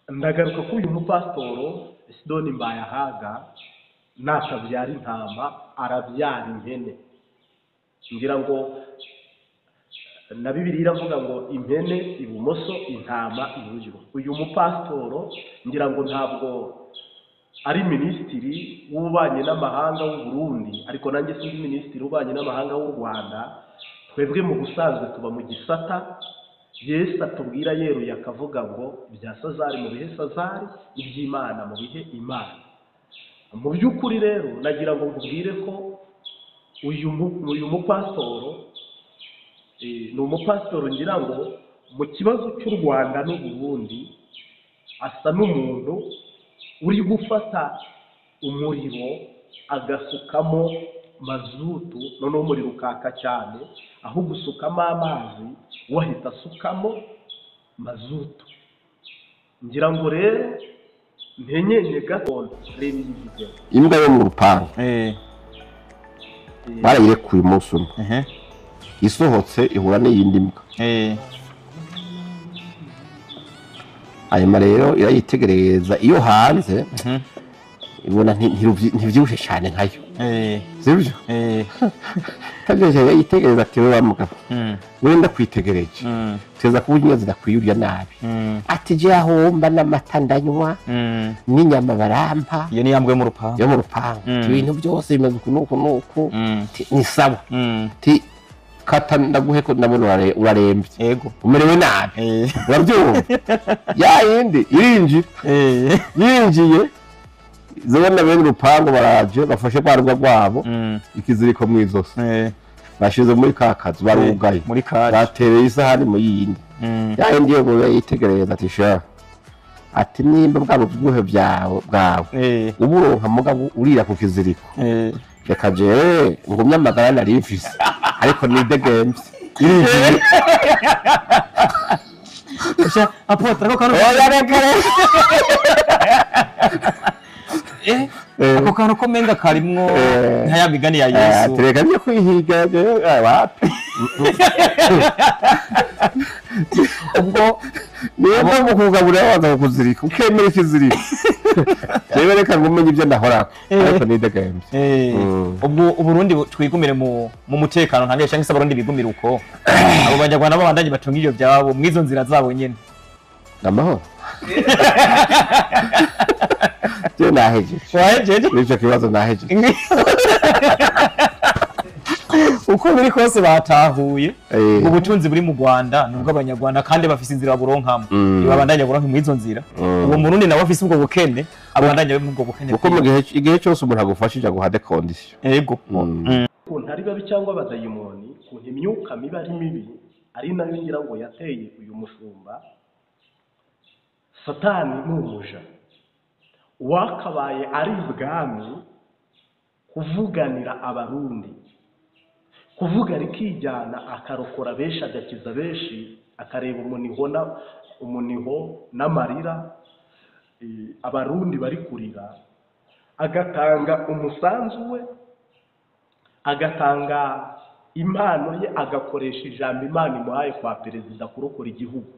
ndagaruka ko uyu mupasitoro Sidoni Mbayahaga natabyara intama arabyara impene. Ngira ngo na Bibiliya iravuga ngo impene ibumoso intama iburyo. Uyu mupasitoro ngira ngo ntabwo ari minisitiri w'ububanyi n'amahanga w'u Burundi, ariko nanjye sindi minisitiri w'ububanyi n'amahanga w'u Rwanda. Twebwe mu busanzwe tuba mu gisata Yesu atubwira yeruye akavuga ngo bya Sazari mu bihe Sazari, iby'Imana mu bihe Imana. Mu by'ukuri rero nagira ngo nkubwire ko uyu mupasitoro ni umupasitoro ngira ngo mu kibazo cy'u Rwanda n'u Burundi asa n'umuntu uri gufata umuriro agasukamo mazutu, noneho umuriro ukaka cyane, aho gusukamo amazi wahita asukamo mazutu. Ngira ngo rero ntenyenye gato reba iyi video. Imbwa yo mu rupangu barayirekuye umunsi umwe isohotse ihura n'iyindi mbwa. Hanyuma rero irayitegereza iyo hanze ibona ntibyibushe cyane nkayo, sibyo? Kajeje yitegereza ati we bamugabo wenda kwitegereje teza kuba inyo zidakwiyurya nabi, ati je ahomba n'amata ndanywa n'inyama barampa. Iyo ni yambwe mu rupangu, yo mu rupangu ibintu byose bimeze nuko ni sawa. Ti kata ndaguhe ko ndabona urarembye, yego umerewe nabi, urabyumva? Ya yindi yinjiye zibona bene urupangu baraje bafashe barwa rwabo ikiziriko mu izosi bashize muri kakazi barugaye muri kare batereye isahani mu yindi. Ya yindi yo yitegereza ati sha ati nimba bwa bwuhe bwawe uburonka mugabo urira ku kiziriko, reka je ngumya amagara nari mfise ariko ni the games irinjiye usha apotra ko kano ako kantu ko menga karimwo ntayabigani ya Yesu. Tereka niyo kwihiga wapi ubwo niyo mpamvu kugabura waza kuzirika ukemera ikiziriko. Reba reka ngumenye ibyo ndahorako ariko ni the games. Ubwo Uburundi twigumire mu mutekano ntangiye cyangwa se Abarundi bigumire uko abo banyarwanda babandanye batunga ibyo byabo mwizo nzira zabo nyene amahoro. Je nahejeje nicyo kibazo nahejeje uko biri kose batahuye ubutunzi buri mu Rwanda nubwo abanyarwanda kandi bafise inzira buronkamo babandanya buronka mu izo nzira. Uwo Murundi nawe afise ubwo bukene abandanya mu ubwo bukene kuko mu gihe cyose umuntu agufashije aguhade condition. Yego kuntu ari babi cyangwa abadayimoni, kuntu imyuka mibi ari mibi ari nayo ngira ngo yateye uyu mushumba. Satani ni umuja wakabaye ari ibwami kuvuganira Abarundi, kuvuga rikijyana akarokora benshi agakiza benshi, akareba umuniho n'amarira Abarundi bari kurira, agatanga umusanzu we, agatanga impano ye, agakoresha ijambo Imana imuhaye kwa perezida kurokora igihugu.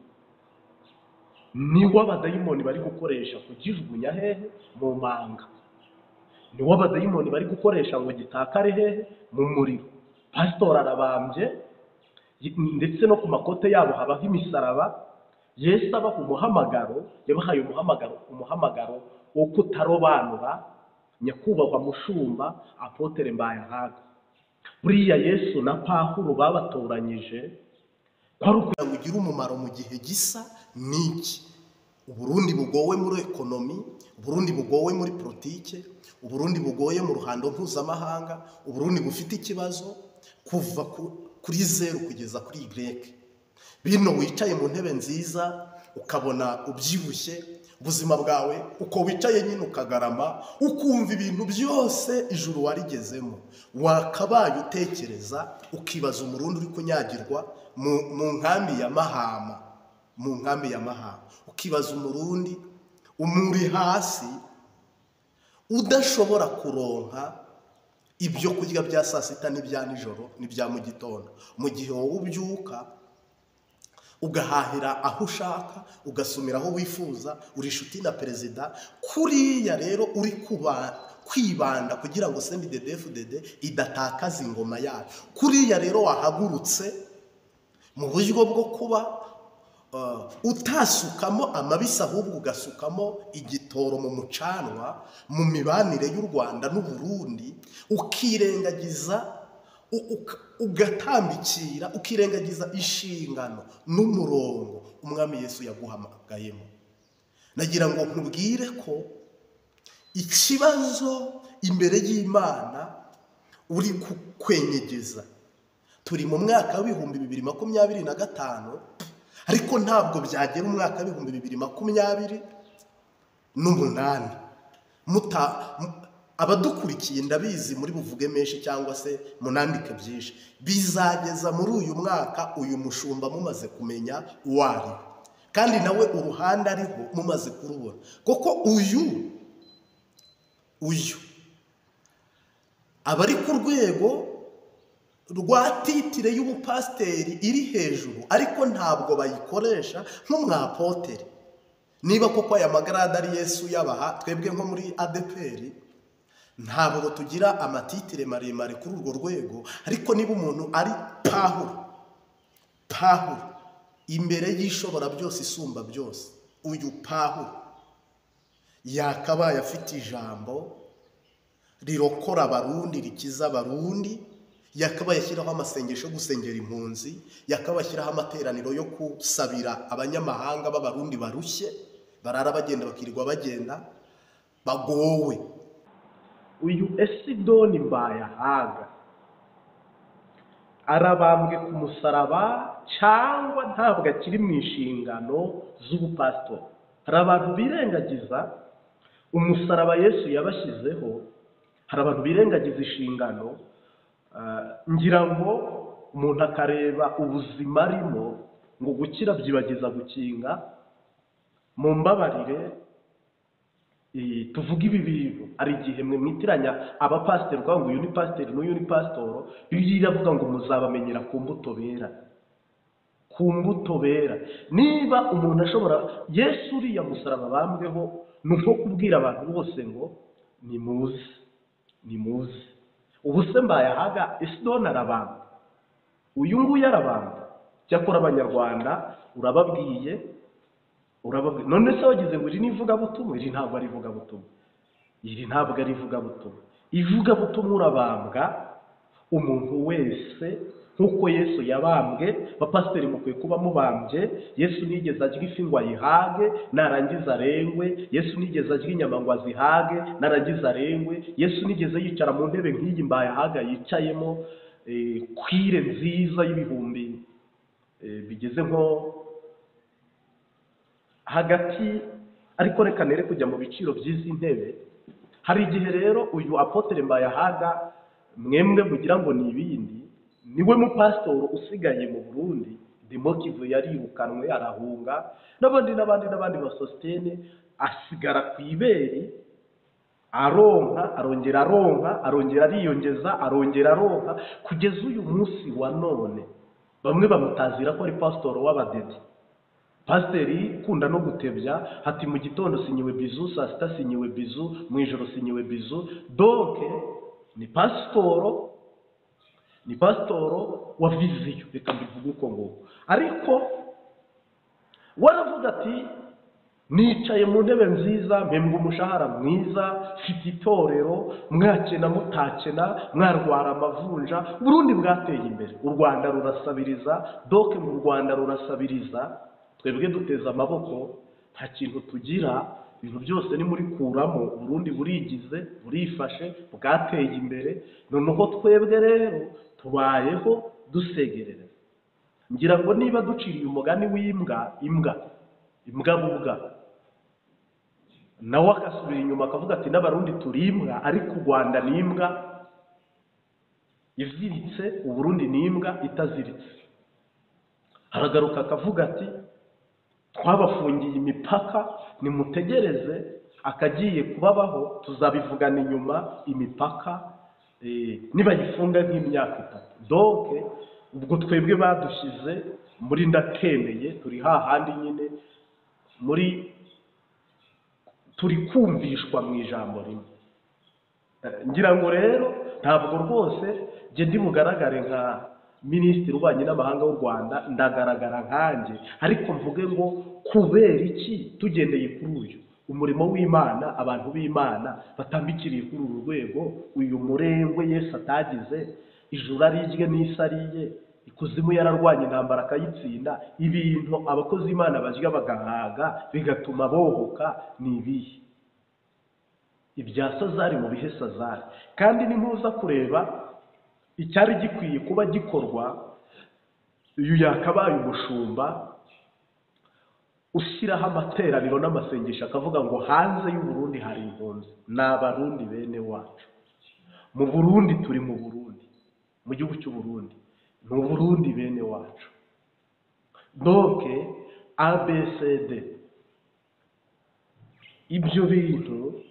Niwo abadayimoni bari gukoresha kujijugunya hehe mu manga, niwo abadayimoni bari gukoresha ngo gitakare hehe mu muriro. Pastor arabambye ndetse no ku makote yabo habaho imisaraba. Yesu abaha umuhamagaro, yabahaye umuhamagaro wo kutarobanura. Nyakubahwa mushumba Apotre Mbayahaga, buriya Yesu na Pawulo babatoranyije kwari ukugira ngo ugire umumaro mu gihe gisa niki. Uburundi bugowe muri ekonomi, Uburundi bugowe muri politike, Uburundi bugoye mu ruhando mpuzamahanga, Uburundi bufite ikibazo kuva kuri zero kugeza kuri Y. Bino wicaye mu ntebe nziza ukabona ubyibushye, ubuzima bwawe uko wicaye nyine ukagarama ukumva ibintu byose ijuru warigezemo, wakabaye utekereza ukibaza Umurundi uri kunyagirwa mu nkambi ya Mahama, ukibaza Umurundi umuri hasi udashobora kuronka ibyo kurya bya saa sita n'ibya nijoro n'ibya mu gitondo, mu gihe wowe ubyuka ugahahira aho ushaka, ugasumira aho wifuza, uri inshuti na perezida. Kuriya rero uri kwibanda kugira ngo CNDD-FDD idatakaza ingoma yayo. Kuriya rero wahagurutse mu buryo bwo kuba utasukamo amabisi, ahubwo ugasukamo igitoro mu mucanwa mu mibanire y'u Rwanda n'u Burundi, ukirengagiza ugatambikira, ukirengagiza inshingano n'umurongo umwami Yesu yaguhamagayemo. Nagira ngo nkubwire ko ikibazo imbere y'Imana uri kwenyegeza. Turi mu mwaka wa 2025, ariko ntabwo byagera umwaka wa 2028. Abadukurikiye ndabizi muri buvuge menshi cyangwa se munandike byinshi, bizageza muri uyu mwaka uyu mushumba mumaze kumenya uwari, kandi nawe uruhande ariho mumaze kurubona. Koko uyu abari ku rwego rwa titire y'ubupasiteri iri hejuru, ariko ntabwo bayikoresha nk'umwapoteri. Niba koko aya magarada ari Yesu yabaha, twebwe nko muri ADPR ntabwo tugira amatitire maremare kuri urwo rwego. Ariko niba umuntu ari Pawulo imbere y'ishobora byose isumba byose, uyu Pawulo yakabaye afite ijambo rirokora abarundi, rikiza abarundi, yakabaye ashyiraho amasengesho yo gusengera impunzi, yakabaye ashyiraho amateraniro yo kusabira abanyamahanga b'abarundi barushye, barara bagenda bakirirwa bagenda bagowe. Uyu Esidoni Mbayahaga arabambwe ku musaraba cyangwa ntabwo akiri mu inshingano z'ubupasitori? Hari abantu birengagiza umusaraba Yesu yabashyizeho, hari abantu birengagiza inshingano. Ngira ngo umuntu akareba ubuzima arimo, ngo gukira byibagiza gukinga. Mu mbabarire tuvuga ibi bintu, ari igihe mwe mwitiranya abapasiteri ukavuga ngo uyu ni pasiteri n'uyu ni pasitoro. Bibiliya iravuga ngo muzabamenyera ku mbuto bera, ku mbuto bera. Niba umuntu ashobora, Yesu uriya musaraba bambweho ni nko kubwira abantu bose ngo nimuze. Ubu se Mbayahaga Esidoni arabamba, uyu nguyu arabamba. Cyakora abanyarwanda urababwiye, none se wagize ngo iri ni ivugabutumwa? Iri ntabwo ari ivugabutumwa, iri ntabwo ari ivugabutumwa. Ivugabutumwa urabambwa umuntu wese nk'uko Yesu yabambwe. Bapasiteri mukwiye kuba mubambye. Yesu nigeze arya ifi ngo ayihage narangiza arengwe. Yesu nigeze arya inyama ngo azihage narangiza arengwe. Yesu nigeze yicara mu ntebe nk'iyi Mbayahaga yicayemo, kwire nziza y'ibihumbi bigeze nko hagati, ariko reka nere kujya mu biciro by'izi ntebe. Hari igihe rero uyu Apotre Mbayahaga mwemwe mugira ngo ni ibindi, niwe mupasitoro usigaye mu Burundi. Demokivu yarirukanwe arahunga, n'abandi basostene, asigara ku ibere, aronka, arongera aronka, arongera ariyongeza, arongera aronka, kugeza uyu munsi wa none. Bamwe bamutazira ko ari pasitoro w'abadede, pasiteri ukunda no gutebya. Hati mu gitondo sinyiwe bizu, saa sita sinyiwe bizu, mu ijoro sinyiwe bizu. Donc ni pasitoro wa viziyo, reka mbivuge uko nguko. Ariko waravuga ati nicaye mu ntebe nziza, mpembwa umushahara mwiza, mfite itorero, mwakena mutakena, mwarwara amavunja, Burundi bwateye imbere, u Rwanda rurasabiriza. Donc mu Rwanda rurasabiriza, twebwe duteza amaboko, nta kintu tugira, ibintu byose ni muri kuramo. Burundi burigize, burifashe, bwateye imbere. Noneho twebwe rero tubayeho dusegerera. Ngira ngo niba duciriye umugani w'imbwa, imbwa bubwa, nawe akasubira inyuma akavuga ati n'abarundi turi imbwa, ariko u Rwanda ni imbwa iziritse, u Burundi ni imbwa itaziritse. Haragaruka akavuga ati twabafungiye imipaka, nimutegereze akagiye kubabaho, tuzabivugana inyuma imipaka nibayifunga nk'imyaka 3. Donc ubwo twebwe badushyize muri ndatemeye turi hahandi nyine muri turi kumvishwa mu ijambo rimwe. Ngira ngo rero ntabwo rwose je ndi bugaragare nka minisitiri ubanye n'amahanga w'u Rwanda, ndagaragara nkanjye, ariko mvuge ngo kubera iki tugendeye kuri uyu umurimo w'Imana, abantu b'Imana batambikiriye kuri uru rwego, uyu murengwe Yesu atagize, ijuru arirye n'isi ariye, ikuzimu yararwanya intambara akayitsinda, ibintu abakozi Imana barya bagahaga bigatuma bohoka ni ibihe? Ibya Sazari mu bihe Sazari. Kandi nimuza kureba icyari gikwiye kuba gikorwa, uyu yakabaye umushumba ushyiraho amateraniro n'amasengesho akavuga ngo hanze y'u Burundi hari impunzi, ni abarundi bene wacu. Mu Burundi turi mu Burundi, mu gihugu cy'u Burundi, mu Burundi bene wacu. Donc ABCD ibyo bintu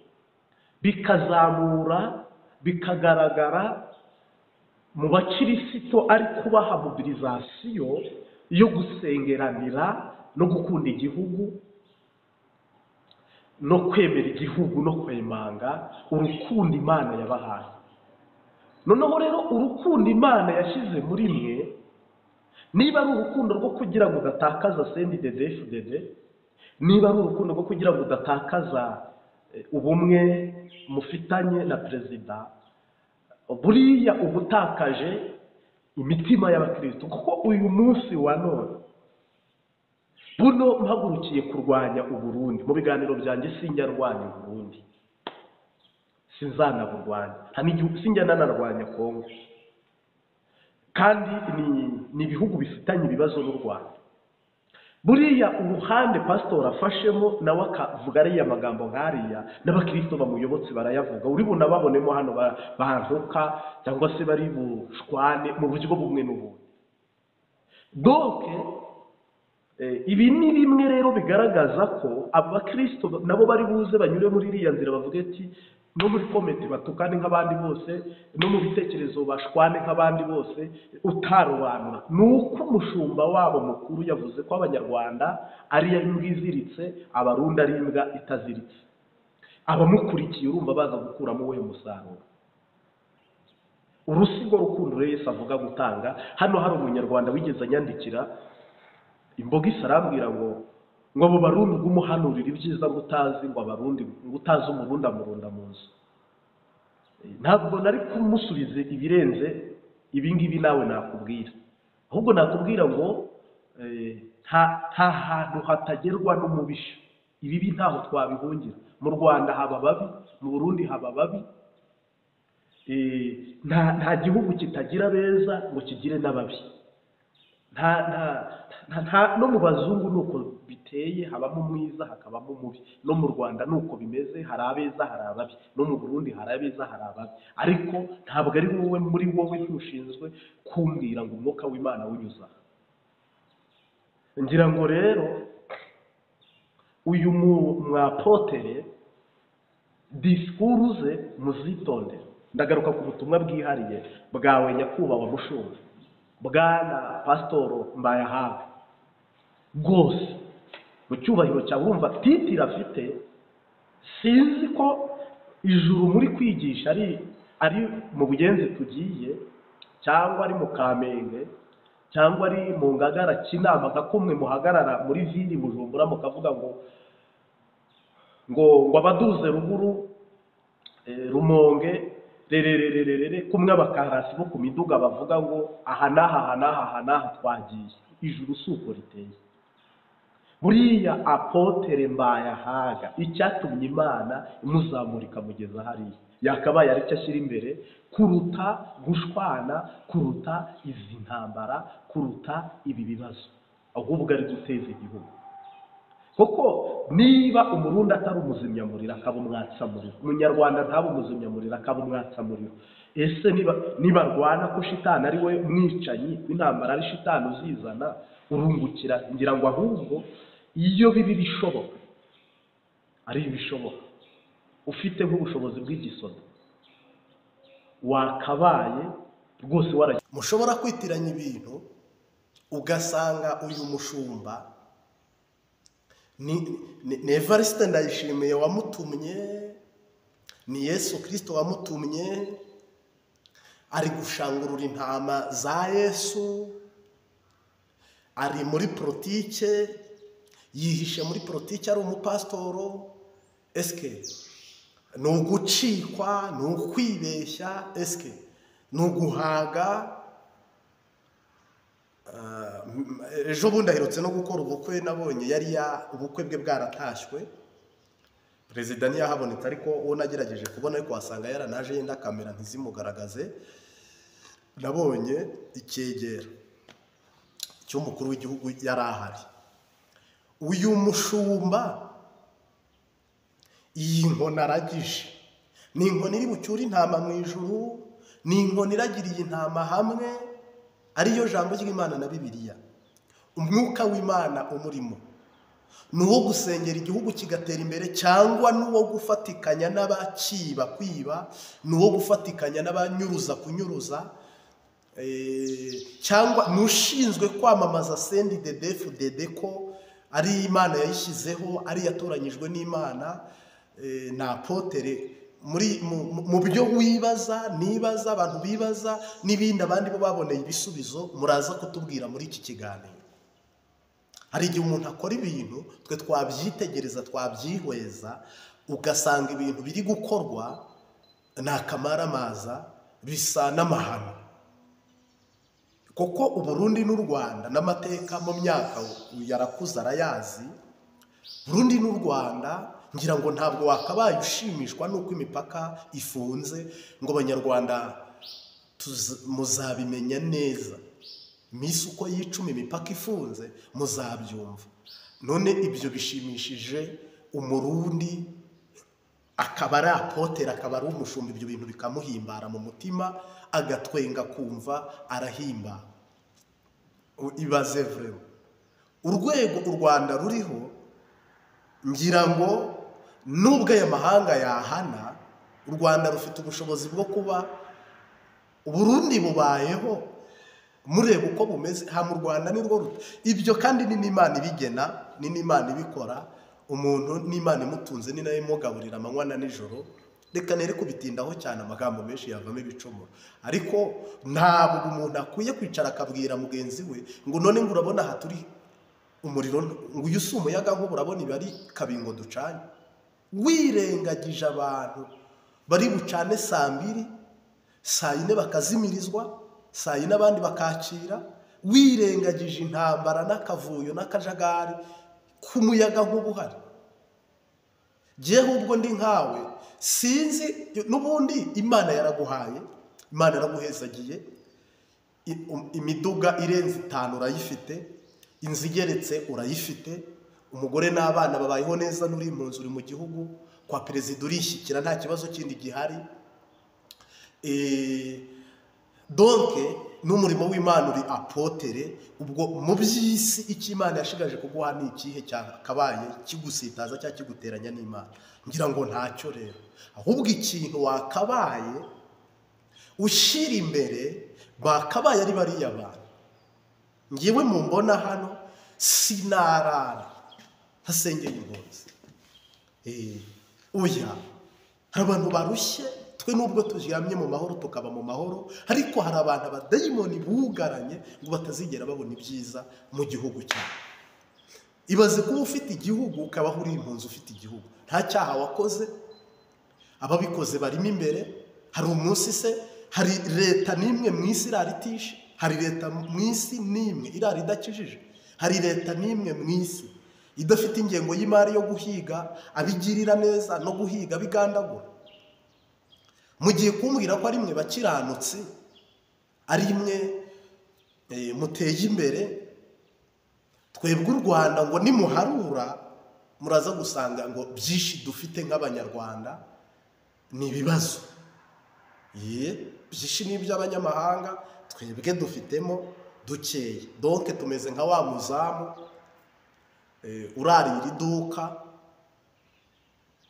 bikazamura bikagaragara mu bakirisito, ari kubaha mobilisation yo gusengeranira no gukunda igihugu no kwemera igihugu no kwemanga urukundo Imana yabahaye. Noneho rero urukundo Imana yashyize muri mwe, niba ari urukundo rwo kugira ngo udatakaza CNDD-FDD, niba ari urukundo rwo kugira ngo udatakaza ubumwe mufitanye na perezida, buriya ubutakaje imitima y'abakristo. Kuko uyu munsi wa none buno mpagurukiye kurwanya Uburundi, mu biganiro byanjye sinjya rwanya Uburundi, sinzanaburwanya, sinjya nanarwanya Kongo, kandi ni ibihugu bifitanye ibibazo n'u Rwanda. Buriya uruhande pastor afashemo nawe akavuga ariya magambo nk'ariya, n'abakristo bamuyobotse barayavuga, uri bunababonemo hano bantuka cyangwa se bari bushwane mu buryo bumwe n'ubundi. Donc ibi ni bimwe rero bigaragaza ko abakristo nabo bari buze banyure muri iriya nzira, bavuga ati no muri komite batukane nk'abandi bose, no mu bitekerezo bashwane nk'abandi bose, utarobanura. Nuko umushumba wabo mukuru yavuze ko Abanyarwanda ari imbwa iziritse, Abarundi ari imbwa itaziritse. Abamukurikiye urumva baza gukuramo uwuhe musaruro? Urusigo rukundo Yesu avuga gutanga. Hano hari umunyarwanda wigeze anyandikira imboga isarambwira ngo abo Barundi bw'umuhanurira ibyiza ngo utazi, ngo Abarundi ngo utazi Umurundi amurunda mu nzu. Ntabwo nari kumusubize ibirenze ibingibi nawe nakubwira, ahubwo nakubwira ngo nta hantu hatagerwa n'umubisha. Ibibi ntaho twabihungira. Mu Rwanda haba babi, mu Burundi haba babi. Nta gihugu kitagira beza ngo kigire n'ababi. No mu bazungu nuko biteye, habamo umwiza hakabamo umubi. No mu Rwanda nuko bimeze, hari abeza hari ababi. No mu Burundi hari abeza hari ababi. Ariko ntabwo ari wowe muri wowe ntushinzwe kumbwira ngo umwuka w'Imana unyuza. Ngira ngo rero uyu mwapotere diskuruze muzitonde. Ndagaruka ku butumwa bwihariye bwawe nyakubahwa mushumba, bwana pasitoro Mbayahaga. Rwose mu cyubahiro cyawe urumva titire afite, sinzi ko ijuru muri kwigisha ari mu Bugenzi tugiye, cyangwa ari mu Kamenge, cyangwa ari mu Ngagara Kinama, nka kumwe muhagarara muri vili Bujumbura mukavuga ngo abaduze ruguru Rumonge rererererere, kumwe abakarasi bo ku miduga bavuga ngo aha n'aha twagiye. Ijuru suko riteye. Buriya apotere Mbayahaga icyatumye Imana imuzamurika mugeza hariya, yakabaye ari cyo ashyira imbere kuruta gushwana, kuruta izi ntambara, kuruta ibi bibazo, ahubwo ari guteza igihugu. Kuko niba Umurundi atari umuzimyamuriro akaba umwatsamuriro, Umunyarwanda ntaba umuzimyamuriro akaba umwatsamuriro, ese niba rwana ko shitani ari we mwicanyi w'intambara, ari shitani uzizana, urungukira. Ngira ngo ahubwo iyo bibi bishoboka, ari ibishoboka, ufite nk'ubushobozi bw'igisoda, wakabaye rwose mushobora kwitiranya ibintu ugasanga uyu mushumba ni Evariste Ndayishimiye wamutumye, ni Yesu Kristo wamutumye, ari gushangurura intama za Yesu, ari muri politike, yihishe muri politike ari umupasitoro. Eske ni ugucikwa, ni ukwibeshya, eske ni uguhaga? Ejo bundi aherutse no gukora ubukwe, nabonye yari ubukwe bwe bwaratashywe, perezida ntiyahabonetse, ariko uwo nagerageje kubona ariko wasanga yaranaje yenda kamera ntizimugaragaze. Nabonye icyegera cy'umukuru w'igihugu yari ahari. Uyu mushumba iyi nkoni aragije, ni inkoni iri bucyure intama mu ijuru, ni inkoni iragiriye intama hamwe, ariyo jambo ry'Imana na Bibiliya. Umwuka w'Imana umurimo ni uwo gusengera igihugu kigatera imbere, cyangwa ni uwo gufatikanya n'abakiba kwiba, ni uwo gufatikanya n'abanyuruza kunyuruza, cyangwa n'ushinzwe kwamamaza CNDD-FDD ko ari Imana yayishyizeho, ari yatoranyijwe n'Imana, na apotere. Mu byo wibaza, nibaza, abantu bibaza n'ibindi abandi bo baboneye ibisubizo, muraza kutubwira muri iki kiganiro. Hari igihe umuntu akora ibintu twe twabyitegereza, twabyihweza, ugasanga ibintu biri gukorwa ni akamaramaza, bisa n'amahano. Kuko Uburundi n'u Rwanda n'amateka mu myaka yarakuze arayazi. Burundi n'u Rwanda ngira ngo ntabwo wakabaye ushimishwa nuko imipaka ifunze, ngo Abanyarwanda muzabimenya neza. Iminsi uko yicuma imipaka ifunze muzabyumva. None ibyo bishimishije Umurundi, akaba ari apotere, akaba ari umushumba, ibyo bintu bikamuhimbara mu mutima, agatwenga kumva arahimba. Ibaze vrema urwego u Rwanda ruriho, ngira ngo nubwo aya mahanga yahana, u Rwanda rufite ubushobozi bwo kuba Uburundi bubayeho. Mureba uko bumeze, ha mu Rwanda ni rwo ruta ibyo, kandi ni n'Imana ibigena, ni n'Imana ibikora. Umuntu n'Imana imutunze, ni nayo imugaburira amanywa na nijoro. Reka nere kubitindaho cyane, amagambo menshi yavamo ibicumuro, ariko ntabwo umuntu akwiye kwicara akabwira mugenzi we ngo none ngo urabona aha turi umuriro, ngo uyu si umuyaga nkuba, urabona ibi ari kabingo ducanye. Wirengagije abantu bari bucane saa 2, saa 4 bakazimirizwa, saa 4 abandi bakakira. Wirengagije intambara n'akavuyo n'akajagari k'umuyaga nkuba uhari. Jewe ubwo ndi nkawe sinzi, n'ubundi Imana yaraguhaye, Imana yaraguhezagiye, imiduga irenze 5 urayifite, inzu igeretse urayifite, umugore n'abana babayeho neza, n'uri mu nzu, uri mu gihugu, kwa perezida urishyikira, nta kibazo kindi gihari. Donc n'umurimo w'Imana uri apotere. Ubwo mu by'isi icyo Imana yashigaje kuguha ni ikihe cyakabaye kigusitaza cyangwa kiguteranya n'Imana? Ngira ngo ntacyo rero, ahubwo ikintu wakabaye ushyira imbere bakabaye ari bariya bantu. Ngiwe mu mbona hano sinarara hasengeye impunzi. Oya, hari abantu barushye, twe nubwo turyamye mu mahoro tukaba mu mahoro, ariko hari abantu abadayimoni bugaranye ngo batazigera babona ibyiza mu gihugu cyabo. Ibaze kuba ufite igihugu, ukabaho uri impunzi ufite igihugu, nta cyaha wakoze, ababikoze barimo imbere. Hari umunsi se, hari leta n'imwe mu isi iraritishe, hari leta mu isi n'imwe irari idakijije, hari leta n'imwe mu isi idafite ingengo y'imari yo guhiga abigirira neza no guhiga bigandagura. Mugiye kumbwira ko ari mwe bakiranutse, ari mwe muteye imbere. Twebwe u Rwanda ngo nimuharura muraza gusanga ngo byinshi dufite nk'Abanyarwanda ni ibibazo. Byinshi ni iby'abanyamahanga, twebwe dufitemo dukeye. Donc tumeze nka wa muzamu urarira iduka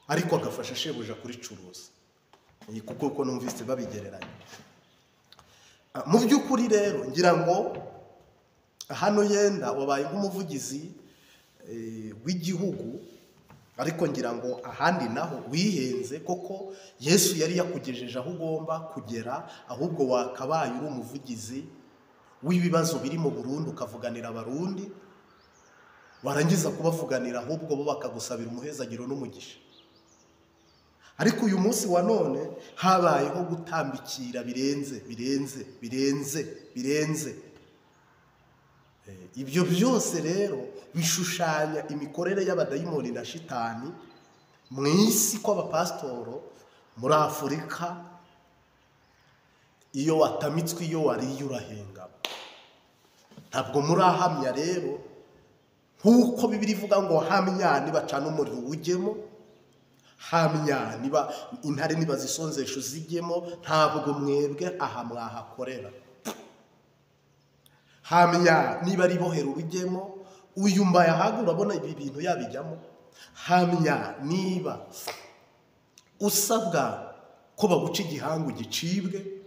ariko agafasha shebuja kuricuruza, kuko numvise babigereranya. Mu by'ukuri rero ngira ngo hano yenda wabaye nk'umuvugizi w'igihugu, ariko ngira ngo ahandi naho wihenze koko. Yesu yari yakugejeje aho ugomba kugera, ahubwo wakabaye uri umuvugizi w'ibibazo biri mu Burundi, ukavuganira abarundi, warangiza kubavuganira ahubwo bo bakagusabira umuhezagiro n'umugisha. Ariko uyu munsi wa none habayeho gutambikira birenze. Ibyo byose rero bishushanya imikorere y'abadayimoni na shitani mu isi, ko abapasitoro muri Afurika iyo watamitswe, iyo wariye urahengama. Ntabwo murahamya rero, nk'uko Bibiliya ivuga ngo hamya nibacana umuriro ujyemo, hamya niba intare niba zisonzesha uzijyemo, ntabwo mwebwe aha mwahakorera. Hamya niba ari bohera urujyemo, uyu mbaye ahaga urabona ibi bintu yabijyamo. Hamya niba usabwa ko baguca igihango gicibwe.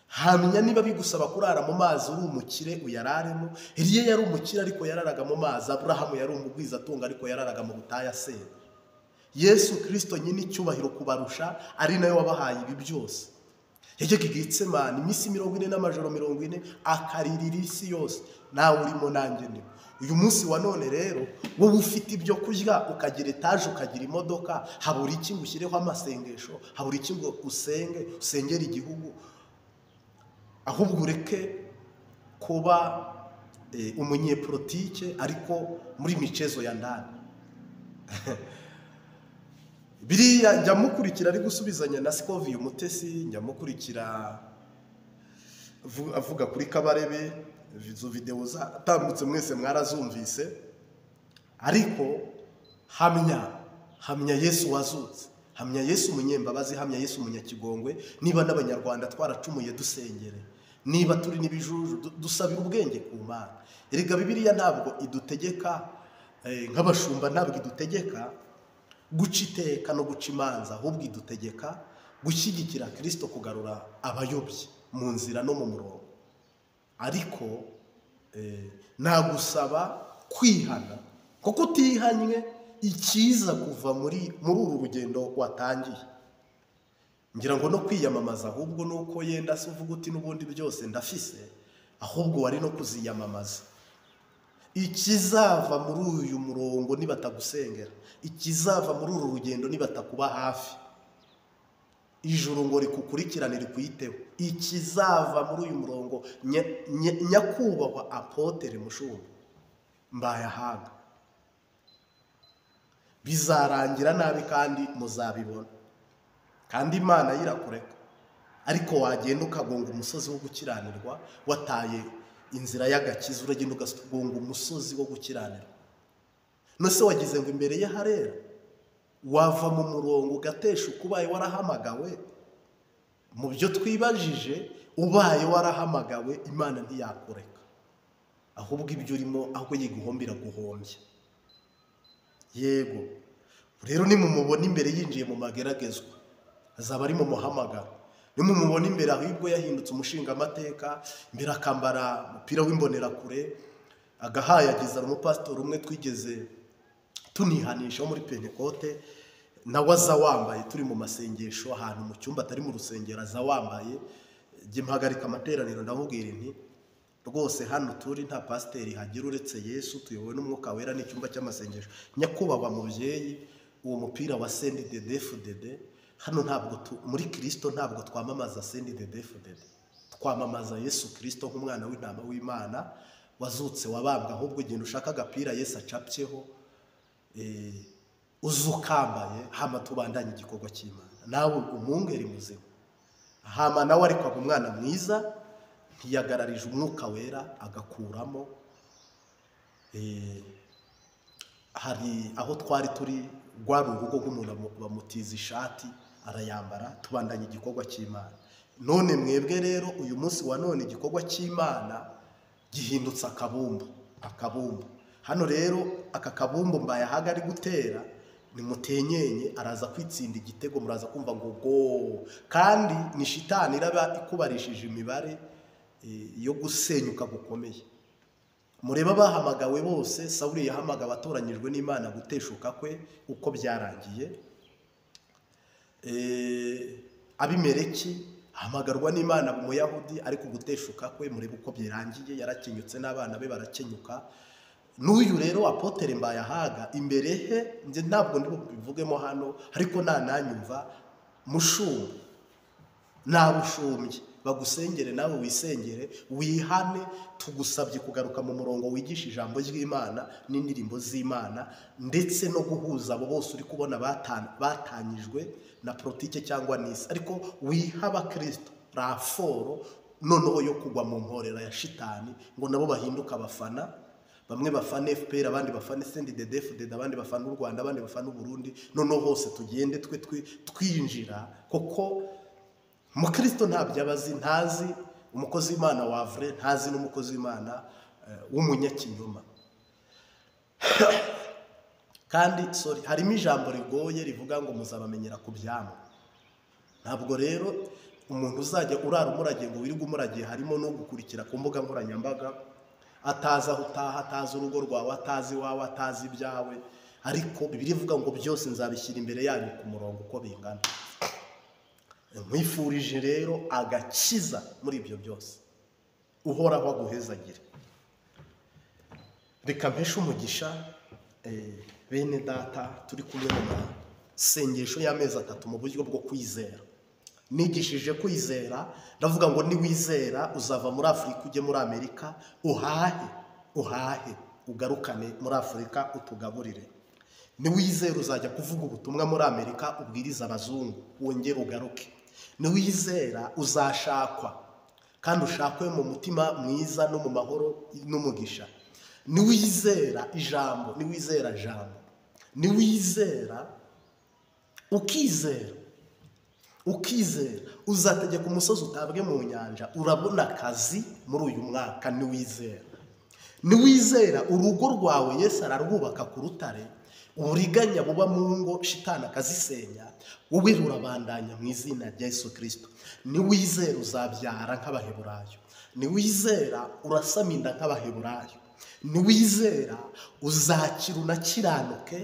Hamya niba bigusaba kurara mu mazi uri umukire uyararemo. Eliya yari umukire ariko yararaga mu mazi, Aburahamu yari umugwizatunga ariko yararaga mu butayu asenga. Yesu Kristo nyine icyubahiro kubarusha ari nawe wabahaye ibi byose. Yajyaga i Getsemani iminsi 40 n'amajoro 40 akaririra isi yose, nawe urimo nanjye ndimo. Uyu munsi wa none rero wowe ufite ibyo kurya, ukagira etaje, ukagira imodoka, habura iki ngo ushyireho amasengesho, habura iki ngo usengere igihugu, ahubwo ureke kuba umunyepolitike ariko muri michezo ya ndani. Biriya njya mukurikira ari gusubizanya na Scovia Umutesi, njya mukurikira avuga kuri Kabarebe, izo video zatambutse mwese mwarazumvise. Ariko hamya Yesu wazutse, hamya Yesu umunyembabazi, hamya Yesu umunyakigongwe. Niba n'abanyarwanda twaracumuye dusengere, niba turi nibijuju dusabira ubwenge ku Mana. Erega Bibiliya ntabwo idutegeka nk'abashumba, ntabwo idutegeka guca iteka no guca imanza, ahubwo idutegeka gushyigikira Kristo, kugarura abayobye mu nzira no mu murongo. Ariko nagusaba kwihana, kuko utihanywe ikiza kuva muri uru rugendo watangiye. Ngira ngo no kwiyamamaza ahubwo nuko yenda se uvuga uti n'ubundi byose ndafise, ahubwo wari no kuziyamamaza. Ikizava muri uyu murongo nibatagusengera, ikizava muri uru rugendo nibatakuba hafi, ijuru ngo rikukurikirane rikuyiteho. Ikizava muri uyu murongo, nyakubahwa Apotre Mushumba mbaye ahaga, bizarangira nabi kandi muzabibona. Kandi Imana yirakureka, ariko wagenda ukagonga umusozi wo gukiranirwa, wataye inzira y'agakiza, uragenda ugagonga umusozi wo gukiranirwa. Nose wagize ngo imbere ye harera, wava mu murongo ugatesha ukubaye warahamagawe. Mu byo twibajije, ubaye warahamagawe Imana ntiyakureka, ahubwo ibyo urimo ahubwo yiguhombira guhombya. Yego rero nimumubona imbere yinjiye mu mageragezwa, azaba ari mu muhamagaro. Nimumubona imbere ahubwo yahindutse umushinga amateka, imbere akambara umupira w'imbonerakure, agahayagiza umupastor umwe twigeze tunihanisha muri Pentecote, nawe aza wambaye, turi mu masengesho ahantu mu cyumba atari mu rusengero, aza wambaye. Jye mpagarika amateraniro ndamubwira nti rwose hano turi nta pasiteri hagira uretse Yesu, tuyobowe n'Umwuka Wera n'icyumba cy'amasengesho. Nyakubahwa mubyeyi, uwo mupira wa CNDD-FDD hano ntabwo muri Kristo ntabwo twamamaza CNDD-FDD, twamamaza Yesu Kristo nk'umwana w'intama w'Imana wazutse wabambwa. Ahubwo genda ushaka agapira Yesu acapyeho, uzukambaye, hama tubandanye igikorwa cy'Imana. Nawe umwungeri muzima, hama nawe ariko umwana mwiza ntiyagararije Umwuka Wera agakuramo. Hari aho twari turi rwari urugo rw'umuntu bamutiza ishati arayambara, tubandanye igikorwa cy'Imana. None mwebwe rero uyu munsi wa none igikorwa cy'Imana gihindutse akabumbu. Hano rero aka kabumbu mbaye ahaga ari gutera, nimutenyenye araza kwitsinda igitego, muraza kumva ngo go. Kandi ni shitani iraba ikubarishije imibare yo gusenyuka gukomeye. mureba bahamagawe bose, Sawuli yahamagawe atoranyijwe n'Imana guteshuka kwe uko byarangiye. Abimeleki ahamagarwa n'Imana mu Muyahudi, ariko guteshuka kwe mureba uko byarangiye, yarakenyutse n'abana be barakenyuka. N'uyu rero Apotre Mbayahaga imbere he nje ntabwo ndibivugemo hano, ariko nananyumva mushumba nabushumbye bagusengere nawe wisengere wihane, tugusabye kugaruka mu murongo wigisha ijambo ry'Imana n'indirimbo z'Imana, ndetse no guhuza abo bose uri kubona batanyijwe na politike cyangwa n'isi, ariko wihaba Kristo raforo noneho yo kugwa mu nkorera ya shitani ngo nabo bahinduka abafana. Bamwe bafana FPR, abandi bafana CNDD-FDD, abandi bafana u Rwanda, abandi bafana u Burundi. Noneho hose tugende twinjira, koko mu Kristo ntabyo abazi, ntazi umukozi w'Imana wa vrai, ntazi n'umukozi w'Imana w'umunyakinyoma. Kandi harimo ijambo rigoye rivuga ngo muzabamenyera ku byamo. Ntabwo rero umuntu uzajya urara umuragiye ngo wirirwe umuragiye, harimo no gukurikira ku mbuga nkoranyambaga, atazi aho utaha, atazi urugo rwawe, atazi iwawe, atazi ibyawe. Ariko Bibiliya ivuga ngo byose nzabishyira imbere yanyu ku murongo uko bingana. Mwifurije rero agakiza muri ibyo byose, uhoraho aguhezagire. Reka mpeshe umugisha bene data turi kumwe mu masengesho y'amezi 3 mu buryo bwo kwizera. Nigishije kwizera, ndavuga ngo niwizera uzava muri Afurika ujye muri Amerika, uhahe ugarukane muri Afurika utugaburire. Niwizera uzajya kuvuga ubutumwa muri Amerika, ubwiriza abazungu wongere ugaruke. Niwizera uzashakwa kandi ushakwe mu mutima mwiza no mu mahoro n'umugisha. Niwizera ijambo, niwizera jambo, niwizera ukizera uzategeka umusozi utabwe mu nyanja, urabona akazi muri uyu mwaka. Niwizera urugo rwawe Yesu ararwubaka ku rutare, uburiganya buba mu ngo shitani akazisenya, wowe rurabandanya mu izina rya Yesu Kristo. Niwizera uzabyara nk'Abaheburayo, niwizera urasama inda nk'Abaheburayo, niwizera uzakira unakiranuke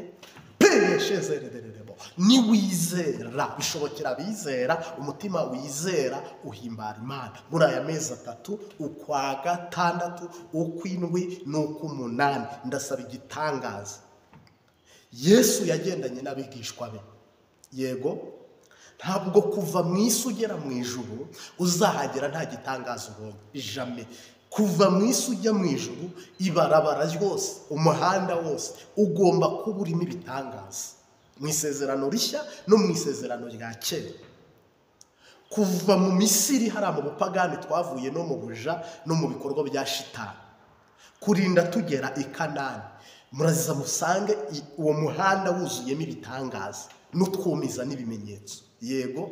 peneshezerererebo. Niwizera bishobokera bizera, umutima wizera uhimbara Imana. Muri aya mezi 3, ukwa 6, ukw'indwi n'ukw'umunani, ndasaba igitangaza. Yesu yagendanye n'abigishwa be, yego ntabwo kuva mu isi ugera mu ijuru uzahagera nta gitangaza ubonye, jamais. Kuva mu isi ujya mu ijuru, ibarabara ryose, umuhanda wose ugomba kuba urimo ibitangaza, mu isezerano rishya no mu isezerano rya kera. Kuva mu Misiri hari mu bupagani twavuye no mu buja no mu bikorwa bya shitani, kurinda tugera i Kanani, muraziza musange uwo muhanda wuzuyemo ibitangaza n'utwumiza n'ibimenyetso. Yego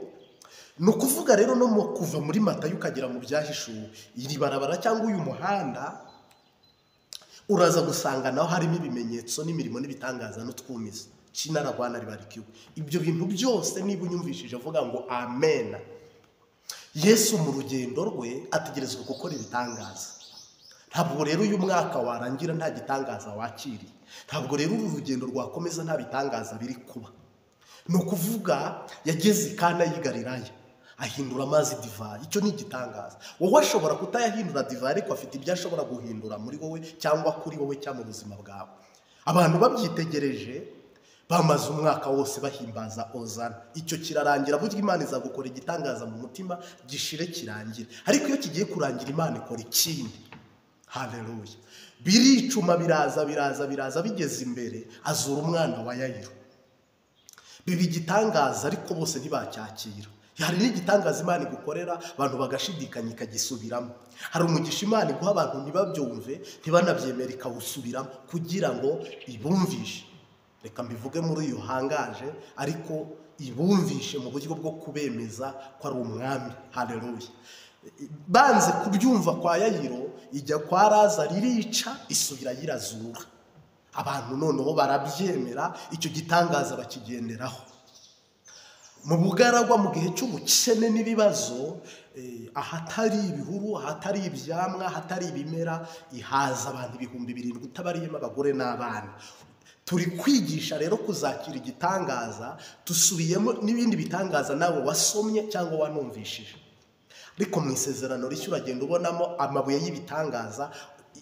ni ukuvuga rero no mu kuva muri Matayo ukagera mu byahishuwe, iri barabara cyangwa uyu muhanda uraza gusanga naho harimo ibimenyetso n'imirimo n'ibitangaza n'utwumiza. Shinara Rwanda ribarikiwe. Ibyo bintu byose niba unyumvishije vuga ngo amen. Yesu mu rugendo rwe ategerezwa gukora ibitangaza. Ntabwo rero uyu mwaka warangira nta gitangaza wakiriye, ntabwo rero uru rugendo rwakomeza nta bitangaza biri kuba. Ni ukuvuga yageze Kana y'i Galilaya ahindura amazi divayi, icyo ni igitangaza. Wowe ashobora kutayahindura divayi, ariko afite ibyo ashobora guhindura muri wowe cyangwa kuri wowe cyangwa mu buzima bwawe. Abantu babyitegereje bamaze umwaka wose bahimbaza Ozana. Icyo kirarangira, burya Imana izagukora igitangaza mu mutima gishire kirangire. Ariko iyo kigiye kurangira Imana ikora ikindi. Haleluya. Biricuma biraza bigeze imbere, azura umwana wa Yayiro. Bibi igitangaza ariko bose ntibacyakira. Hari n'igitangaza Imana igukorera abantu bagashidikanya ikagisubiramo. Hari umugisha Imana iguha abantu ntibabyumve, ntibanabyemera ikawusubiramo kugira ngo ibumvishe. Reka mbivuge muri uyu hangaje, ariko ibumvishe mu buryo bwo kubemeza ko ari umwami. Haleluya. Banze kubyumva kwa Yayiro, ijya kwa Lazaro irica, isubira yirazura. Abantu noneho barabyemera, icyo gitangaza bakigenderaho. mu bugaragwa mu gihe cy'ubukene n'ibibazo, ahatari ibihuru, ahatari ibyamwa, ahatari ibimera, ihaza abantu 7,000 utabariyemo abagore n'abana. Turi kwigisha rero kuzakira igitangaza, tusubiyemo n'ibindi bitangaza nawe wasomye cyangwa wanumvishije. Ariko mu isezerano rishya uragenda ubonamo amabuye y'ibitangaza,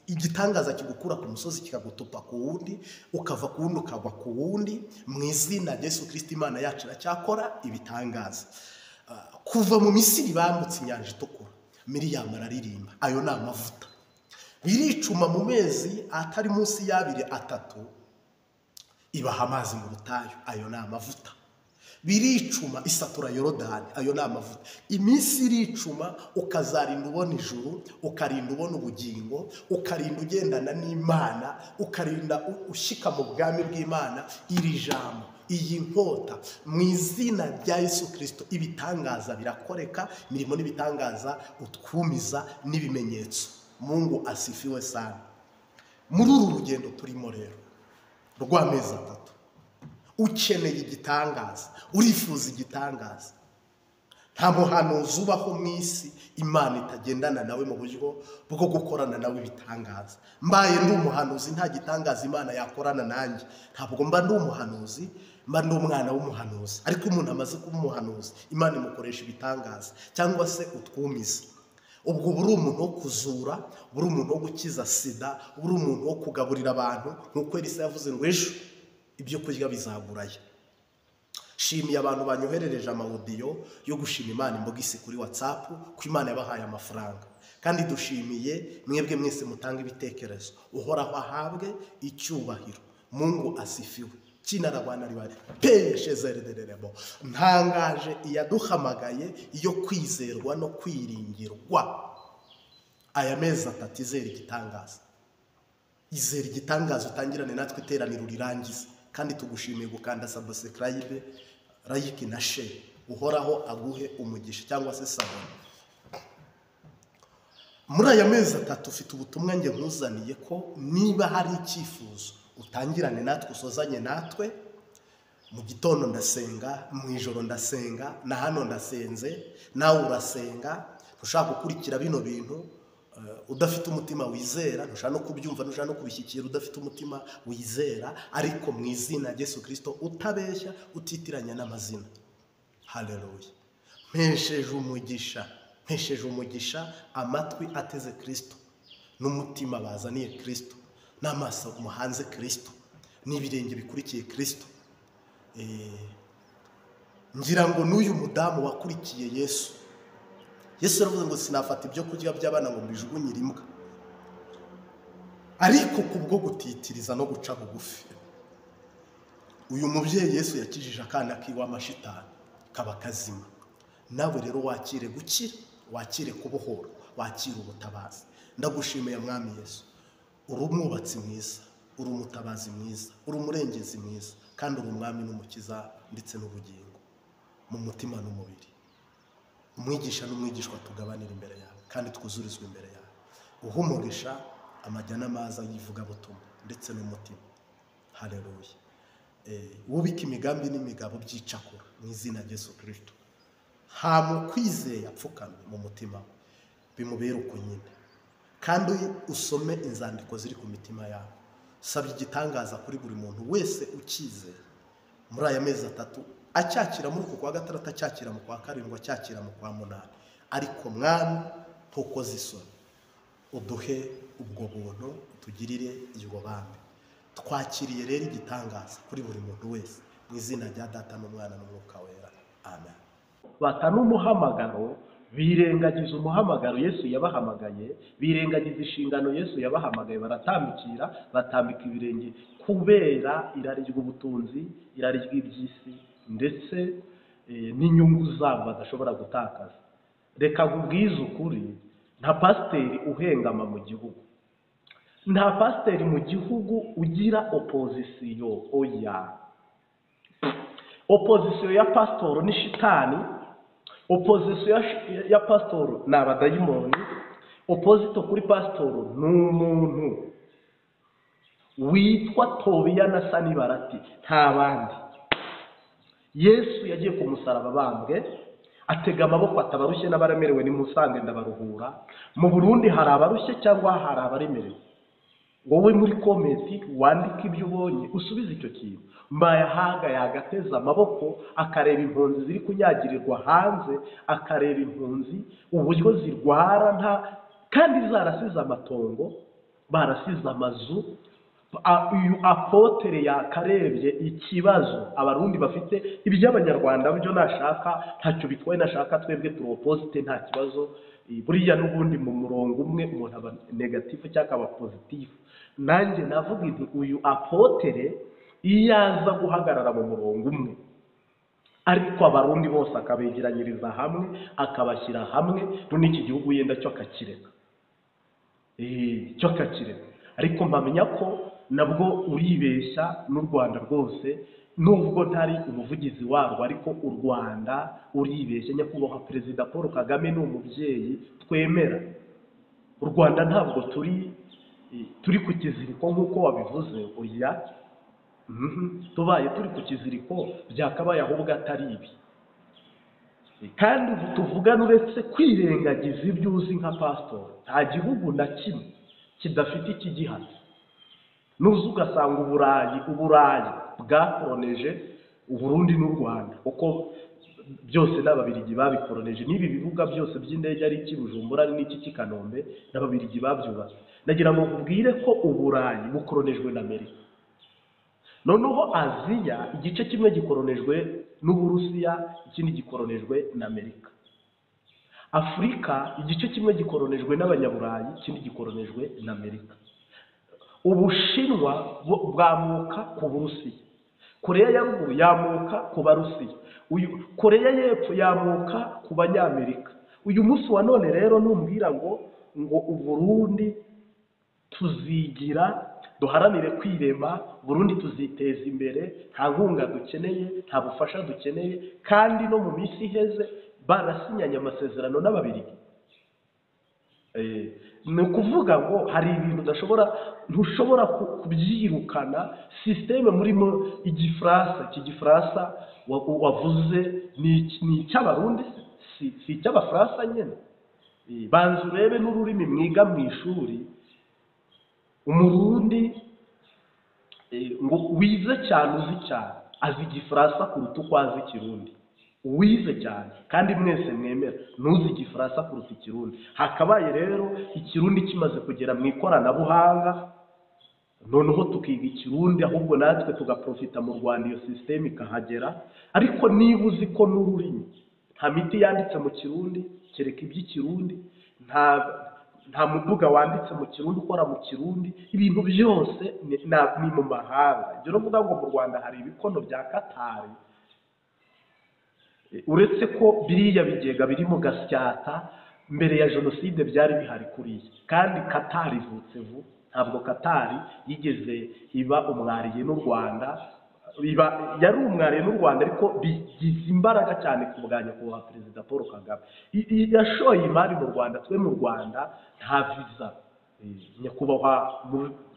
igitangaza kigukura ku musozi kikagutupa ku wundi, ukava ku wundi ukagwa ku wundi. Mu izina rya Yesu Kristo Imana yacu iracyakora ibitangaza. Kuva mu Misiri bambutse inyanja itukura, Miriyamu araririmba, ayo ni amavuta. Biricuma mu mezi atari munsi y'abiri atatu, ibaha amazi mu butayu, ayo ni amavuta. Biricuma isatura Yorodani, ayo ni amavuta. Iminsi iricuma ukazarinda ubona ijuru, ukarinda ubona ubugingo, ukarinda ugendana n'Imana, ukarinda ushika mu bwami bw'Imana. Iri jambo, iyi nkota, mu izina rya Yesu Kristo, ibitangaza birakoreka, imirimo n'ibitangaza utwumiza n'ibimenyetso. Mungu asifiwe sana. Muri uru rugendo turimo rero rw'amezi 3, ukeneye igitangaza, urifuza igitangaza. Nta muhanuzi ubaho mu isi Imana itagendana nawe mu buryo bwo gukorana nawe ibitangaza. Mbaye ndi umuhanuzi nta gitangaza Imana yakorana nanjye, ntabwo mba ndi umuhanuzi, mba ndi umwana w'umuhanuzi. Ariko umuntu amaze kuba umuhanuzi, Imana imukoresha ibitangaza cyangwa se utwumiza. Ubwo buri umuntu wo kuzura, buri umuntu wo gukiza sida, buri umuntu wo kugaburira abantu, nk'uko Elisa yavuze ngo ejo ibyo kurya bizaguraye. Shimiye abantu banyoherereje amaudiyo yo gushima Imana imbogisi kuri WhatsApp ko Imana yabahaye amafaranga. Kandi dushimiye mwebwe mwese mutanga ibitekerezo. Uhoraho ahabwe icyubahiro. Mungu asifiwe. Kinarabana ribari peshezerederebo. Ntangaje iyaduhamagaye iyo kwizerwa no kwiringirwa. Aya mezi 3 izera igitangaza. Izera igitangaza utangirane natwe iteraniro rirangiza. Kandi tugushimiye gukanda subscribe, like na share. Uhoraho aguhe umugisha cyangwa se sabone. Muri aya mezi 3 ufite ubutumwa nge nkuzaniye ko niba hari icyifuzo utangirane natwe, usozanye natwe. Mu gitondo ndasenga, mu ijoro ndasenga, na hano ndasenze, nawe urasenga. Ntushaka gukurikira bino bintu udafite umutima wizera, ntushaka no kubyumva, ntushaka no kubishyikira udafite umutima wizera. Ariko mu izina rya Yesu Kristo utabeshya, utitiranya n'amazina. Haleluya. Mpesheje umugisha amatwi ateze Kristo, n'umutima bazaniye Kristo, n'amaso muhanze Kristo, n'ibirenge bikurikiye Kristo. Ngira ngo n'uyu mudamu wakurikiye Yesu yaravuze ngo sinafata ibyo kurya by'abana ngo mbijugunyire imbwa. Ariko kubwo gutitiriza no guca bugufi, uyu mubyeyi Yesu yakijije akana kiwa amashitani kaba kazima. Nawe rero wakire gukira, wakire kubohora, wakire ubutabazi. Ndagushimiye mwami Yesu. Uri umwubatsi mwiza, uri umutabazi mwiza, uri umurengezi mwiza, kandi uri umwami n'umukiza ndetse n'ubugingo mu mutima n'umubiri. Umwigisha n'umwigishwa tugabanira imbere yawe kandi twuzurizwe imbere yawe. Uhumugisha amajyana maza yivuga butumwa ndetse n'umutima. Haleluya. Wubika imigambi n'imigabo byicakura mu izina rya Yesu Kristo. Hamukwizeye apfukamye mu mutima bimubera uko nyine. Kandi usome inzandiko ziri ku mitima yawe. Sabye igitangaza kuri buri muntu wese ukizeye. Muri aya mezi 3 acyakira muri kwa gatandatu, acyakira mu kwa karindwi, acyakira mu kwa munani. Ariko mwami ntukoze isoni, uduhe ubwo buntu, tugirire iryo bambe. Twakiriye rero igitangaza kuri buri muntu wese mu izina rya Data n'Umwana n'Umwuka wera. Amen. Batanu umuhamagaro, birengagiza umuhamagaro Yesu yabahamagaye, birengagiza inshingano Yesu yabahamagaye, baratambikira, batambika ibirenge kubera irari ry'ubutunzi, irari ry'ibyisi ndetse n'inyungu zabo badashobora gutakaza. Reka nkubwize ukuri, nta pasiteri uhengama mu gihugu, nta pasiteri mu gihugu ugira opozisiyo. Oya, opozisiyo ya pasitoro ni shitani, opozisiyo ya pasitoro ni abadayimoni, opozito kuri pasitoro ni umuntu witwa Tobiya na Sanibarati, nta bandi. Yesu yagiye ku musaraba bambwe, atega amaboko atabarushye n'abaremerewe nimusange ndabaruhura. Mu Burundi hari abarushye cyangwa hari abaremerewe? Wowe muri komenti wandika ibyo ubonye usubize icyo kintu. Mbayahaga yagateza amaboko akareba impunzi ziri kunyagirirwa hanze, akareba impunzi uburyo zirwara kandi zarasize amatongo, barasize amazu. Uyu apotere yakarebye ikibazo abarundi bafite, iby'abanyarwanda byo nashaka ntacyo bitwaye, nashaka twebwe turopozite nta kibazo. Buriya n'ubundi mu murongo umwe umuntu aba negatifu cyangwa aba pozitifu. Nanjye navuga nti uyu apotere iyo aza guhagarara mu murongo umwe, ariko abarundi bose akabegeranyiriza hamwe, akabashyira hamwe, n'iki gihugu yenda cyo akakireka, cyo akakireka. Ariko mpamenya ko nabwo uribeshya n'u Rwanda rwose, nubwo ntari umuvugizi warwo, ariko u Rwanda uribeshya. Nyakubahwa Perezida Paul Kagame ni umubyeyi twemera. U Rwanda ntabwo turi ku kiziriko nk'uko wabivuze. Oya, tubaye turi ku kiziriko byakabaye ahubwo atari ibi. Kandi ubu tuvugana uretse kwirengagiza ibyo uzi nka pastor, nta gihugu na kimwe kidafite ikigihano. Nuzi ugasanga uburayi bwakoroneje Uburundi n'u Rwanda, kuko byose n'Ababiligi babikoroneje. N'ibi bibuga byose by'indege ari iki Bujumbura ari n'iki Kanombe, n'Ababiligi babyubatse. Nagira ngo nkubwire ko uburayi bukoronejwe na Amerika. Noneho Aziya igice kimwe gikoronejwe n'Uburusiya, ikindi gikoronejwe na Amerika. Afurika igice kimwe gikoronejwe n'Abanyaburayi, ikindi gikoronejwe na Amerika. Ubushinwa bwamuka ku Burusiya, Koreya ya ruguru yamuka ku Barusiya, Koreya y'epfo yamuka ku Banyamerika. Uyu munsi wa none rero numbwira ngo Uburundi tuzigira, duharanire kwirema, Burundi tuziteza imbere, nta nkunga dukeneye, nta bufasha dukeneye, kandi no mu minsi iheze barasinyanye amasezerano n'Ababiligi. Ni ukuvuga ngo hari ibintu ntushobora kubyirukana. Systeme murimo igifaransa, iki gifaransa wavuze ni icy'Abarundi, si icy'Abafaransa nyine. Banza urebe n'ururimi mwiga mu ishuri. Umurundi ngo wize cyane, uzi cyane, azi igifaransa kuruta uko azi Ikirundi. Wize cyane kandi mwese mwemera ntuzi igifaransa kuruta Ikirundi. Hakabaye rero Ikirundi kimaze kugera mu ikoranabuhanga, noneho tukiga Ikirundi, ahubwo natwe tugaprofita mu Rwanda iyo systeme ikahagera. Ariko niba uzi ko n'ururimi nta miti yanditse mu Kirundi kereka iby'Ikirundi, nta muduga wanditse mu Kirundi ukora mu Kirundi, ibintu byose ni mu mahanga. Ibyo novuga ngo mu Rwanda hari ibikono bya Katari, uretse ko biriya bigega biri mu Gasyata mbere ya jenoside byari bihari kuriya. Kandi Katari ivutse vuba, ntabwo Katari yigeze iba umwariye n'u Rwanda. Yari umwariye n'u Rwanda, ariko bigize imbaraga cyane ku bwa nyakubahwa Perezida Paul Kagame. Yashoye imari mu Rwanda. Twe mu Rwanda nta viza. Nyakubahwa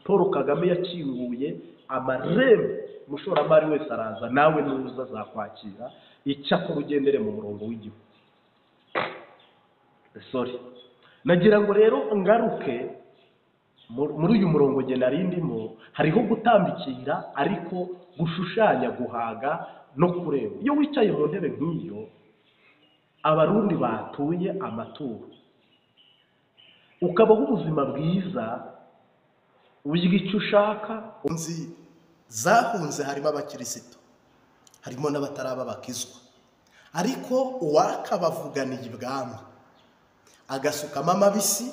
Paul Kagame yakinguye amarembo, umushoramari wese araza, nawe nuza azakwakira, icyakora ugendere mu murongo w'igihugu. Nagira ngo rero ngaruke muri uyu murongo nge nari ndimo. Hariho gutambikira, ariko gushushanya, guhaga no kureba. Iyo wicaye mu ntebe nk'iyo, Abarundi batuye amaturo, ukabaho ubuzima bwiza, uyiga icyo ushaka. Zahunze harimo abakirisitu, harimo n'abataraba bakizwa, ariko uwakabavuganiye ibwami agasukamo amabisi,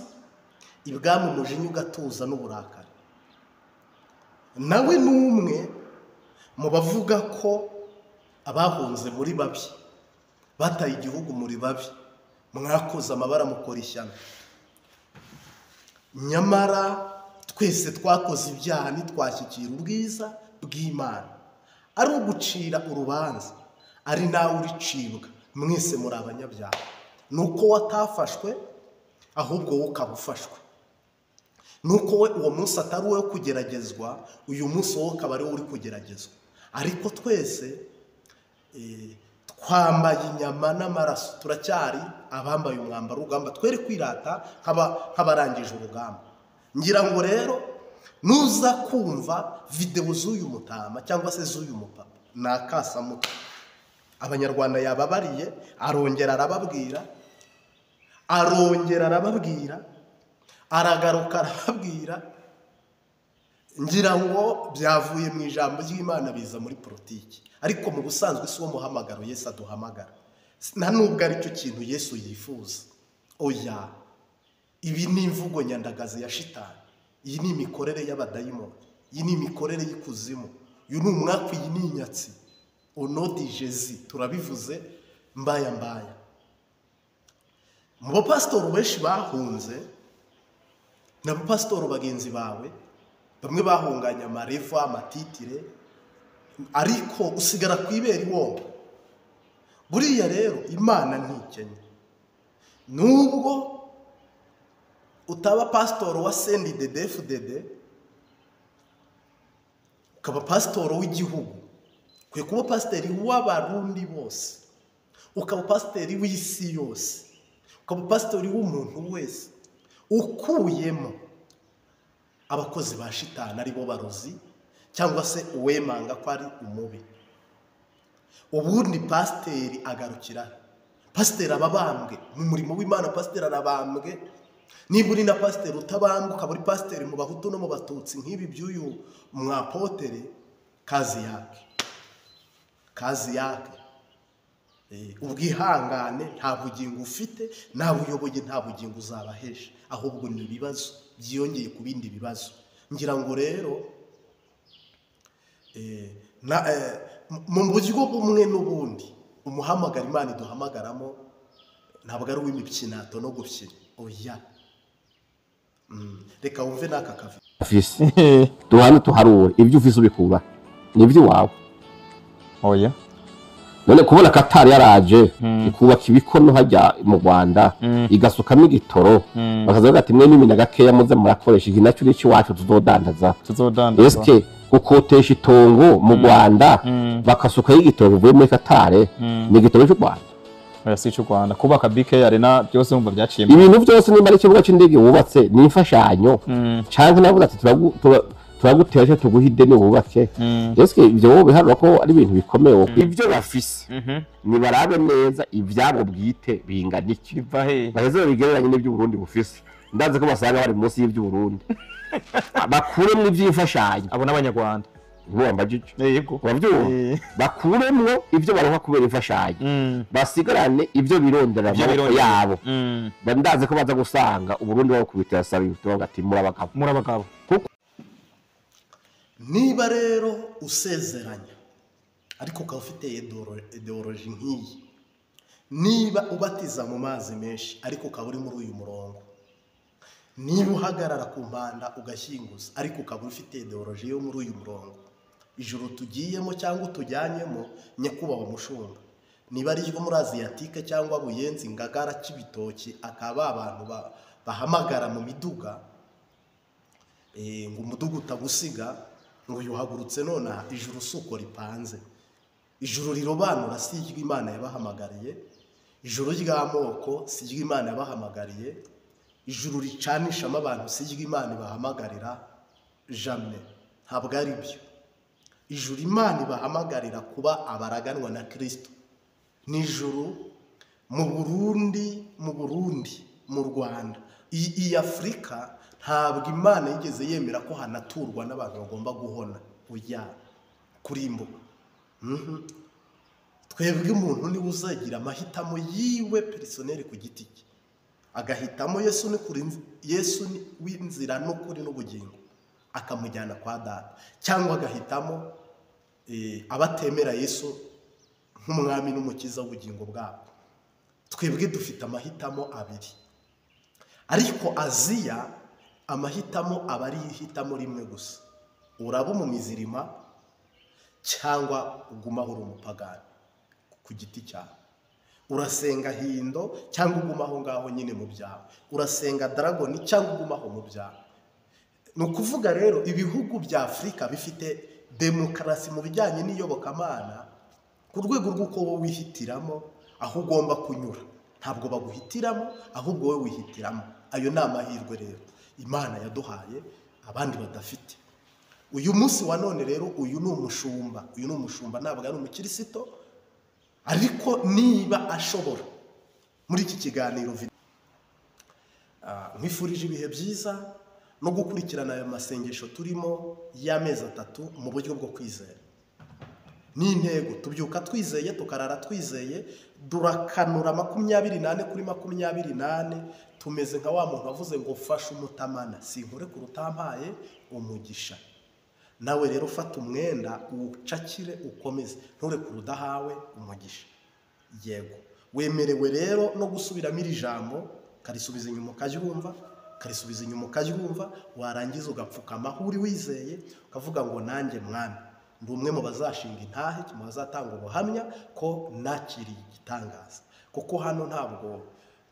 ibwami umujinya ugatuza n'uburakari. Nawe n'umwe mu bavuga ko abahunze muri babi, bataye igihugu muri babi, mwakoze amabara mukora ishyano. Nyamara twese twakoze ibyaha ntitwashyikira ubwiza bw'Imana. Ari ugucira urubanza, ari nawe uricibwa, mwese muri abanyabyaha. Nuko watafashwe, ahubwo wowe ukaba ufashwe. Nuko we uwo munsi atari uwo kugeragezwa, uyu munsi wowe ukaba ari wo uri kugeragezwa. Ariko twese twambaye inyama n'amaraso, turacyari abambaye umwambaro w'urugamba, twere kwirata nk'abarangije urugamba. ngira ngo rero nuza kumva video z'uyu mutama cyangwa se z'uyu mupapa nakasamuka, abanyarwanda yababariye, arongera arababwira, aragaruka arababwira. ngira ngo byavuye mu ijambo ry'Imana biza muri politiki, ariko mu busanzwe si wo muhamagaro Yesu aduhamagara, nta nubwo ari cyo kintu Yesu yifuza. Oya, ibi ni imvugo nyandagazi ya shitani, iyi ni imikorere y'abadayimoni, iyi ni imikorere y'ikuzimu, uyu ni umwaka, iyi ni inyatsi. Onodi Jezi turabivuze mbaya. Mu bapasitoro benshi bahunze, n'abapasitoro bagenzi bawe bamwe bahunganye amarefa, amatitire, ariko usigara kwibera iwomba. Buriya rero Imana ntikenya, nubwo utaba pasitoro wa CNDD-FDD ukaba pasitoro w'igihugu, ukwiye kuba pasiteri w'abarundi bose, ukaba pasiteri w'isi yose, ukaba pasiteri w'umuntu wese, ukuyemo abakozi ba shitani ari bo barozi cyangwa se uwemanga ko ari umubi. Ubundi pasiteri agarukira, pasiteri ababambwe mu murimo w'Imana, pasiteri arabambwe. Niba uri na pasiteri utabambwe, ukaba uri pasiteri mu bahutu no mu batutsi nk'ibi by'uyu mwapotere, kazi yake ubwihangane nta bugingo ufite, nta buyoboye, nta bugingo uzabahesha, ahubwo ni ibibazo byiyongeye ku bindi bibazo. ngira ngo rero mu buryo bumwe n'ubundi umuhamagara Imana iduhamagaramo ntabwo ari uw'imipyinato no gukina. Oya, reka wumve n'aka kavi afise duhane tuharure ibyo ufise ubikura nibyo wawe. Oya, none kubona Katari yaraje ikubaka ibikono hajya mu Rwanda igasukamo igitoro, bakazavuga ati mwe n'imina gakeya muze murakoresha iki nacyo n'iki wacu tuzodandaza. Eske gukotesha itongo mu Rwanda bakasukaho igitoro bivuye muri Katari ni igitoro cy'u Rwanda? oya, si cy'u Rwanda. Kubaka BK Arena byose mumva byaciye ibintu byose, nimba ari ikibuga cy'indege wubatse ni imfashanyo, cyangwa navuga ati turagutera cyo tuguha ideni wubake. Eske ibyo wowe biharura ko ari ibintu bikomeye? Ibyo bafise ni barabe neza ibyabo bwite bingana iki, baheze bigereranye n'ibyo Burundi bufise. Ndaze ko basanga bari munsi y'ibyo Burundi bakuremwe iby'imfashanyo abo n'abanyarwanda ntibambajije. Yego bavyuba bakuremwe ibyo baronka kubera imfashanyo, basigarane ibyo birondera yabo. Bandaze ko baza gusanga Uburundi bwo kubitera sabi ati murabagabo. Niba rero usezeranya ariko ukaba ufite ideoloji nk'iyi, niba ubatiza mu mazi menshi ariko ukaba uri muri uyu murongo, niba uhagarara ku mpanda ugashyinguza ariko ukaba ufite ideoloji yo muri uyu murongo, ijuru tugiyemo cyangwa tujyanyemo, nyakubahwa mushumba, niba ari ryo muri Aziyatike cyangwa Buyenzi, Ngagara, Kibitoki, akaba abantu bahamagara mu miduga ngo umuduga utagusiga, ngo yuhagurutse none ijuru suko ripanze. Ijuru rirobanura si ryo Imana yabahamagariye, ijuru ry'amoko si ryo Imana yabahamagariye, ijuru ricanishamo abantu si ryo Imana ibahamagarira. Jamais, ntabwo ari byo. Ijuru Imana ibahamagarira kuba abaraganwa na Kristo ni ijuru mu Burundi, mu Rwanda, iyi Afurika. Ntabwo Imana yigeze yemera ko hanaturwa n'abantu bagomba guhona ujya kurimbuka. Twebwe umuntu niwe uzagira amahitamo yiwe personnel ku giti cye, agahitamo Yesu w'inzira n'ukuri n'ubugingo, akamujyana kwa Data, cyangwa agahitamo abatemera Yesu nk'umwami n'umukiza w'ubugingo bwabo. Twebwe dufite amahitamo abiri, ariko Aziya amahitamo aba ari ihitamo rimwe gusa: uraba umumizirima cyangwa ugumaho uri umupagani ku giti cyawe, urasenga Hindo cyangwa ugumaho ngaho nyine mu byawe, urasenga Dragoni cyangwa ugumaho mu byawe. Ni ukuvuga rero ibihugu bya Afurika bifite demokarasi mu bijyanye n'iyobokamana ku rwego rw'uko wowe wihitiramo aho ugomba kunyura, ntabwo baguhitiramo ahubwo wowe wihitiramo. Ayo ni amahirwe rero Imana yaduhaye abandi badafite. Uyu munsi wa none rero uyu ni umushumba ntabwo ari umukirisito, ariko niba ashobora muri iki kiganiro nkwifurije ibihe byiza no gukurikirana aya masengesho turimo y'amezi 3 mu buryo bwo kwizera. Ni intego tubyuka twizeye tukarara twizeye, durakanura 28 kuri 28, tumeze nka wa muntu wavuze ngo fasha umutamana sinkore ku rutampaye umugisha. Nawe rero fata umwenda ucakire ukomeze, ntore ku rudahawe umugisha. Yego wemerewe rero no gusubiramo iri jambo, karisubiza inyuma ukaryumva, karisubiza inyuma ukaryumva, warangiza ugapfukama aho uri wizeye ukavuga ngo nanjye mwami ndi umwe mu bazashinga intahe, mu bazatanga ubuhamya ko nakiriye igitangaza. Kuko hano ntabwo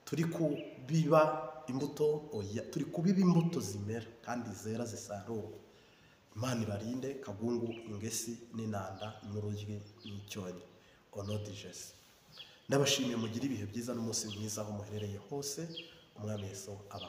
turi kubiba imbuto, turi kubiba imbuto zimera kandi zera zisarurwa. Imana ibarinde kagungu, ingesi n'inanda n'urujyi n'icyonyi. Onodi Jesse. Ndabashimiye, mugire ibihe byiza n'umunsi mwiza aho muherereye hose. Umwami Yesu aba